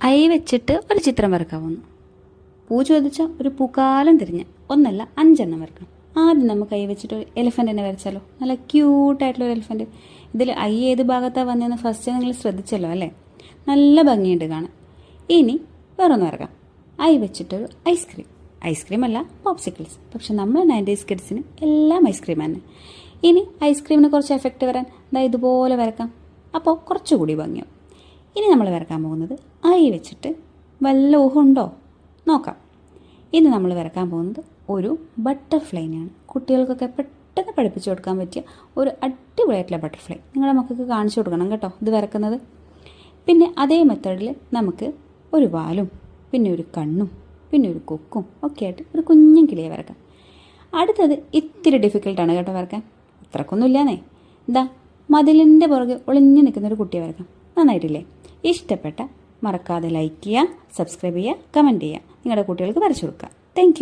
I വെച്ചിട്ട് ഒരു ചിത്രം വരക്കാൻ പോകുന്നു. പൂ ചോദിച്ചാൽ ഒരു പൂക്കാലം തിരിഞ്ഞ് ഒന്നല്ല 5 വരക്കണം. ആദ്യം നമുക്ക് ഐ വെച്ചിട്ട് ഒരു എലിഫൻറ്റിനെ വരച്ചാലോ? നല്ല ക്യൂട്ടായിട്ടുള്ള ഒരു എലിഫൻറ്റ്. ഇതിൽ ഐ ഏത് ഭാഗത്താണ് വന്നതെന്ന് ഫസ്റ്റ് നിങ്ങൾ ശ്രദ്ധിച്ചല്ലോ അല്ലേ? നല്ല ഭംഗിയുണ്ട് കാണാൻ. ഇനി വേറൊന്ന് വരക്കാം. ഐ വെച്ചിട്ടൊരു ഐസ്ക്രീം. ഐസ്ക്രീം അല്ല, പോപ്സിക്കിൾസ്. പക്ഷെ നമ്മൾ 90s കിഡ്സിന് എല്ലാം ഐസ്ക്രീം തന്നെ. ഇനി ഐസ്ക്രീമിന് കുറച്ച് എഫക്റ്റ് വരാൻ ഇതുപോലെ വരക്കാം. അപ്പോൾ കുറച്ചുകൂടി ഭംഗിയാവും. ഇനി നമ്മൾ വരക്കാൻ പോകുന്നത് ഐ വെച്ചിട്ട് വല്ല ഊഹമുണ്ടോ നോക്കാം. ഇനി നമ്മൾ വരക്കാൻ പോകുന്നത് ഒരു ബട്ടർഫ്ലൈനെയാണ്. കുട്ടികൾക്കൊക്കെ പെട്ടെന്ന് പഠിപ്പിച്ചു കൊടുക്കാൻ പറ്റിയ ഒരു അടിപൊളിയായിട്ടുള്ള ബട്ടർഫ്ലൈ നിങ്ങളുടെ മക്കൾക്ക് കാണിച്ചു കൊടുക്കണം കേട്ടോ ഇത് വരക്കുന്നത്. പിന്നെ അതേ മെത്തേഡിൽ നമുക്ക് ഒരു വാലും പിന്നെ ഒരു കണ്ണും പിന്നെ ഒരു കൊക്കും ഒക്കെ ആയിട്ട് ഒരു കുഞ്ഞൻ കിളിയെ വരക്കാം. അടുത്തത് ഇത്തിരി ഡിഫിക്കൽട്ടാണ് കേട്ടോ വരക്കാൻ. അത്രക്കൊന്നും ഇല്ലാന്നേ. മതിലിൻ്റെ പുറകെ ഒളിഞ്ഞു നിൽക്കുന്നൊരു കുട്ടിയെ വരക്കാം. നന്നായിട്ടില്ലേ? ഇഷ്ടപ്പെട്ട മറക്കാതെ ലൈക്ക് ചെയ്യുക, സബ്സ്ക്രൈബ് ചെയ്യുക, കമൻറ്റ് ചെയ്യുക. നിങ്ങളുടെ കുട്ടികൾക്ക് വരച്ചു കൊടുക്കുക. താങ്ക്